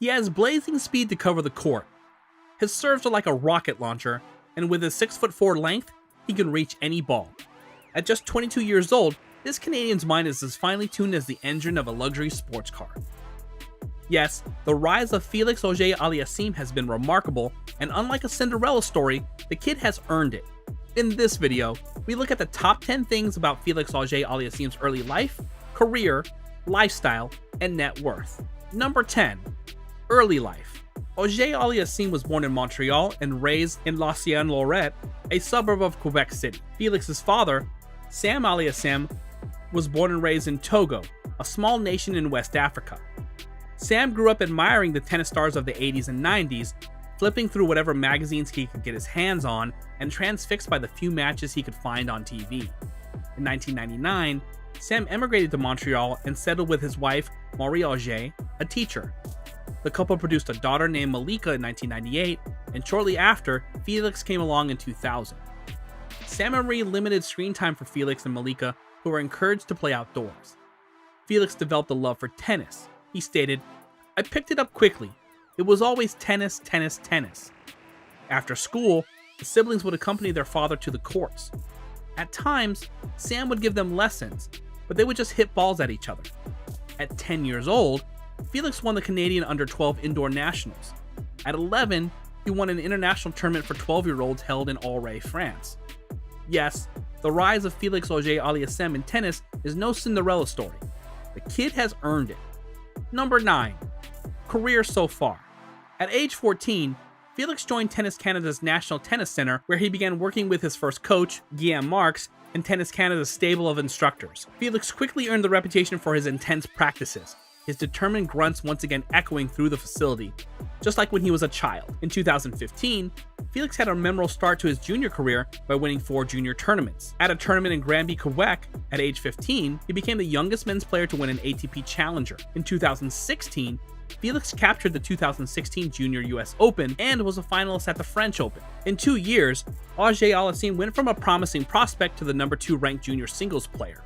He has blazing speed to cover the court. His serves are like a rocket launcher, and with his 6'4" length, he can reach any ball. At just 22 years old, this Canadian's mind is as finely tuned as the engine of a luxury sports car. Yes, the rise of Felix Auger Aliassime has been remarkable, and unlike a Cinderella story, the kid has earned it. In this video, we look at the top 10 things about Felix Auger Aliassime's early life, career, lifestyle, and net worth. Number 10. Early life. Auger Aliassime was born in Montreal and raised in Lausiane-Lorette, a suburb of Quebec City. Felix's father, Sam Aliassime, was born and raised in Togo, a small nation in West Africa. Sam grew up admiring the tennis stars of the 80s and 90s, flipping through whatever magazines he could get his hands on, and transfixed by the few matches he could find on TV. In 1999, Sam emigrated to Montreal and settled with his wife, Marie Auger, a teacher. The couple produced a daughter named Malika in 1998, and shortly after, Felix came along in 2000. Sam and Marie limited screen time for Felix and Malika, who were encouraged to play outdoors. Felix developed a love for tennis. He stated, "I picked it up quickly. It was always tennis, tennis, tennis." After school, the siblings would accompany their father to the courts. At times, Sam would give them lessons, but they would just hit balls at each other. At 10 years old, Felix won the Canadian Under-12 Indoor Nationals. At 11, he won an international tournament for 12-year-olds held in Auray, France. Yes, the rise of Felix Auger Aliassime in tennis is no Cinderella story. The kid has earned it. Number 9. Career so far. At age 14, Felix joined Tennis Canada's National Tennis Centre, where he began working with his first coach, Guillaume Marx, and Tennis Canada's stable of instructors. Felix quickly earned the reputation for his intense practices, his determined grunts once again echoing through the facility, just like when he was a child. In 2015, Felix had a memorable start to his junior career by winning 4 junior tournaments. At a tournament in Granby, Quebec, at age 15, he became the youngest men's player to win an ATP Challenger. In 2016, Felix captured the 2016 Junior US Open and was a finalist at the French Open. In 2 years, Auger Aliassime went from a promising prospect to the number 2 ranked junior singles player.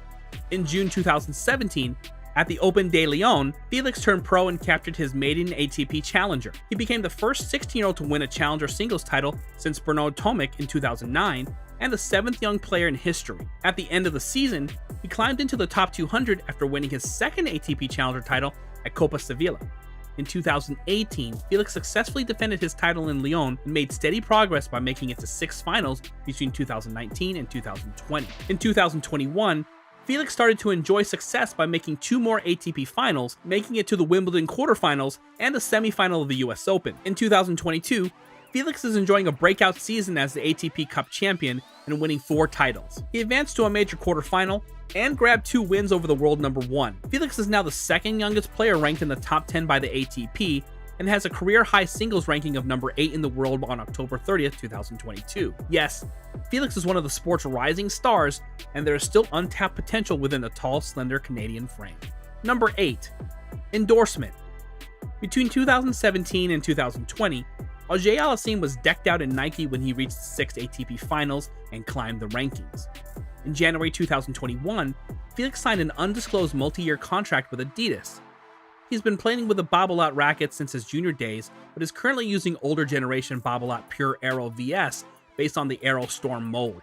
In June 2017, at the Open de Lyon, Felix turned pro and captured his maiden ATP Challenger. He became the first 16-year-old to win a Challenger singles title since Bernard Tomic in 2009, and the 7th young player in history. At the end of the season, he climbed into the top 200 after winning his second ATP Challenger title at Copa Sevilla. In 2018, Felix successfully defended his title in Lyon and made steady progress by making it to 6 finals between 2019 and 2020. In 2021, Felix started to enjoy success by making 2 more ATP finals, making it to the Wimbledon quarterfinals and a semifinal of the US Open. In 2022, Felix is enjoying a breakout season as the ATP Cup champion and winning 4 titles. He advanced to a major quarterfinal and grabbed 2 wins over the world number 1. Felix is now the 2nd youngest player ranked in the top 10 by the ATP and has a career-high singles ranking of number 8 in the world on October 30th, 2022. Yes, Felix is one of the sport's rising stars, and there is still untapped potential within the tall, slender Canadian frame. Number 8. Endorsement. Between 2017 and 2020, Auger Aliassime was decked out in Nike when he reached the 6th ATP Finals and climbed the rankings. In January 2021, Felix signed an undisclosed multi-year contract with Adidas. He's been playing with the Babolat racket since his junior days, but is currently using older generation Babolat Pure Aero VS based on the Aero Storm mold.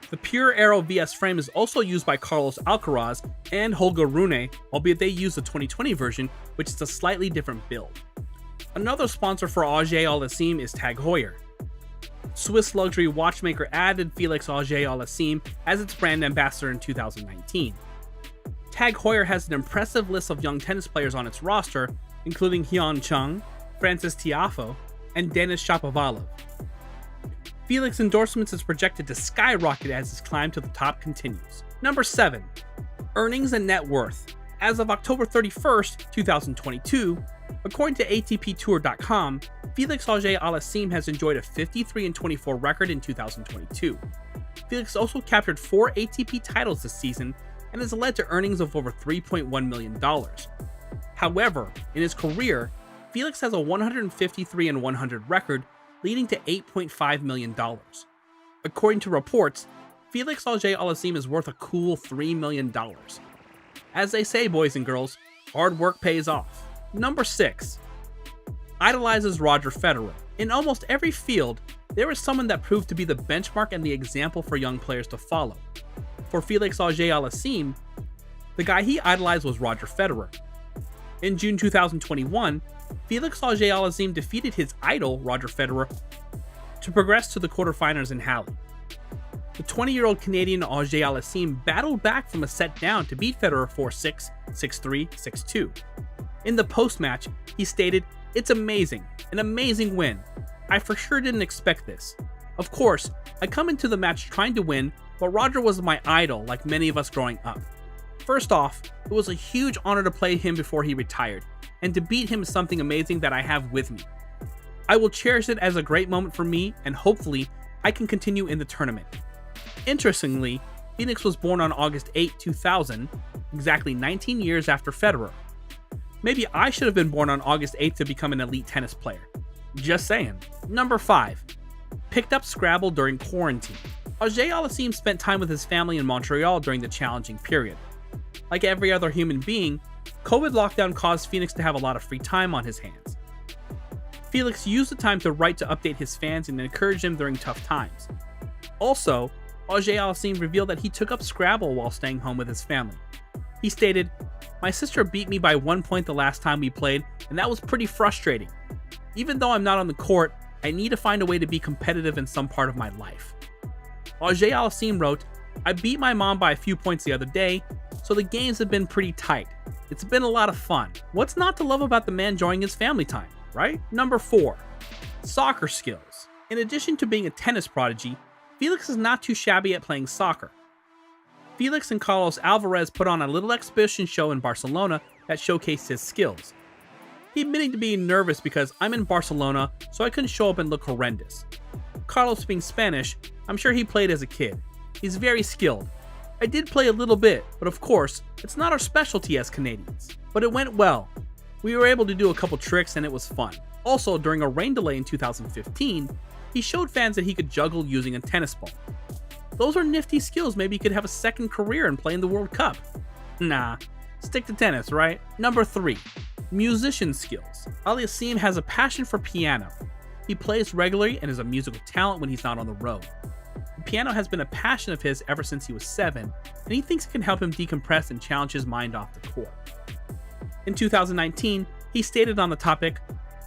The Pure Aero VS frame is also used by Carlos Alcaraz and Holger Rune, albeit they use the 2020 version, which is a slightly different build. Another sponsor for Auger Aliassime is Tag Heuer. Swiss luxury watchmaker added Felix Auger Aliassime as its brand ambassador in 2019. Tag Heuer has an impressive list of young tennis players on its roster, including Hyun Chung, Francis Tiafoe, and Denis Shapovalov. Felix endorsements is projected to skyrocket as his climb to the top continues. Number 7. Earnings and net worth. As of October 31st, 2022, according to ATPTour.com, Felix Auger Aliassime has enjoyed a 53-24 record in 2022. Felix also captured 4 ATP titles this season and has led to earnings of over $3.1 million. However, in his career, Felix has a 153-100 record, leading to $8.5 million. According to reports, Felix Auger Aliassime is worth a cool $3 million. As they say, boys and girls, hard work pays off. Number 6. idolizes Roger Federer. In almost every field, there is someone that proved to be the benchmark and the example for young players to follow. For Felix Auger Aliassime, the guy he idolized was Roger Federer. In June 2021, Felix Auger Aliassime defeated his idol, Roger Federer, to progress to the quarterfinals in Halle. The 20-year-old Canadian Auger Aliassime battled back from a set down to beat Federer 4-6, 6-3, 6-2. In the post-match, he stated, "It's amazing, an amazing win. I for sure didn't expect this. Of course, I come into the match trying to win, but Roger was my idol like many of us growing up. First off, it was a huge honor to play him before he retired, and to beat him is something amazing that I have with me. I will cherish it as a great moment for me, and hopefully, I can continue in the tournament." Interestingly, Felix was born on August 8, 2000, exactly 19 years after Federer. Maybe I should have been born on August 8th to become an elite tennis player. Just saying. Number 5. Picked up Scrabble during quarantine. Auger Aliassime spent time with his family in Montreal during the challenging period. Like every other human being, COVID lockdown caused Felix to have a lot of free time on his hands. Felix used the time to write to update his fans and encourage them during tough times. Also, Auger Aliassime revealed that he took up Scrabble while staying home with his family. He stated, "My sister beat me by 1 point the last time we played, and that was pretty frustrating. Even though I'm not on the court, I need to find a way to be competitive in some part of my life." Auger Aliassime wrote, "I beat my mom by a few points the other day, so the games have been pretty tight. It's been a lot of fun. What's not to love about the man enjoying his family time, right?" Number 4. Soccer skills. In addition to being a tennis prodigy, Felix is not too shabby at playing soccer. Felix and Carlos Alvarez put on a little exhibition show in Barcelona that showcased his skills. He admitted to being nervous because "I'm in Barcelona, so I couldn't show up and look horrendous." Carlos being Spanish, I'm sure he played as a kid. He's very skilled. "I did play a little bit, but of course, it's not our specialty as Canadians. But it went well. We were able to do a couple tricks and it was fun." Also, during a rain delay in 2015, he showed fans that he could juggle using a tennis ball. Those are nifty skills. Maybe he could have a second career and play in the World Cup. Nah, stick to tennis, right? Number 3. Musician skills. Aliassime has a passion for piano. He plays regularly and is a musical talent when he's not on the road. The piano has been a passion of his ever since he was 7, and he thinks it can help him decompress and challenge his mind off the court. In 2019, he stated on the topic,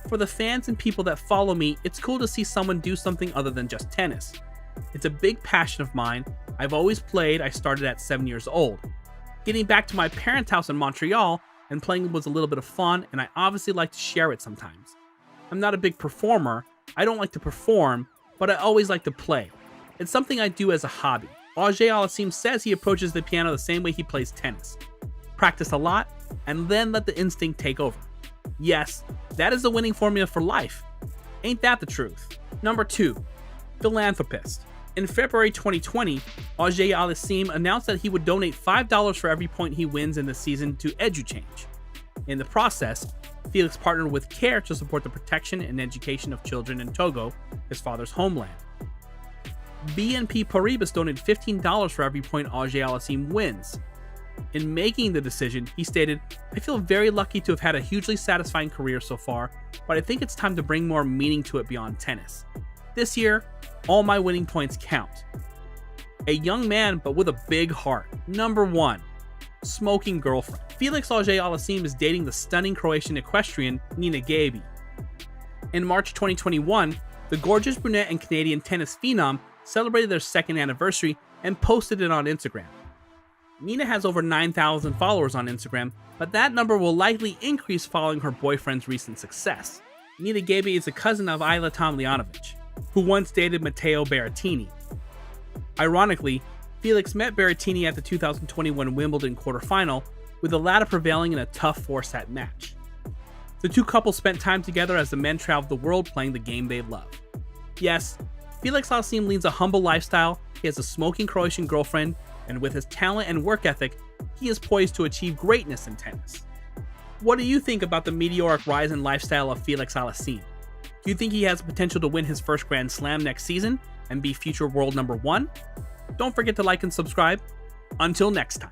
"For the fans and people that follow me, it's cool to see someone do something other than just tennis. It's a big passion of mine. I've always played. I started at 7 years old. Getting back to my parents' house in Montreal and playing was a little bit of fun, and I obviously like to share it sometimes. I'm not a big performer. I don't like to perform, but I always like to play. It's something I do as a hobby." Auger Aliassime says he approaches the piano the same way he plays tennis. Practice a lot, and then let the instinct take over. Yes, that is the winning formula for life. Ain't that the truth? Number 2. Philanthropist. In February 2020, Auger Aliassime announced that he would donate $5 for every point he wins in the season to EduChange. In the process, Felix partnered with CARE to support the protection and education of children in Togo, his father's homeland. BNP Paribas donated $15 for every point Auger Aliassime wins. In making the decision, he stated, "I feel very lucky to have had a hugely satisfying career so far, but I think it's time to bring more meaning to it beyond tennis. This year, all my winning points count." A young man, but with a big heart. Number 1. Smoking girlfriend. Felix Auger Aliassime is dating the stunning Croatian equestrian Nina Gabi. In March 2021, the gorgeous brunette and Canadian tennis phenom celebrated their second anniversary and posted it on Instagram. Nina has over 9,000 followers on Instagram, but that number will likely increase following her boyfriend's recent success. Nina Gabi is a cousin of Ayla Tomljanovic, who once dated Matteo Berrettini. Ironically, Felix met Berrettini at the 2021 Wimbledon quarterfinal, with the latter prevailing in a tough 4-set match. The two couples spent time together as the men traveled the world playing the game they love. Yes, Felix Aliassime leads a humble lifestyle, he has a smoking Croatian girlfriend, and with his talent and work ethic, he is poised to achieve greatness in tennis. What do you think about the meteoric rise in lifestyle of Felix Aliassime? Do you think he has the potential to win his first Grand Slam next season and be future world number 1? Don't forget to like and subscribe. Until next time.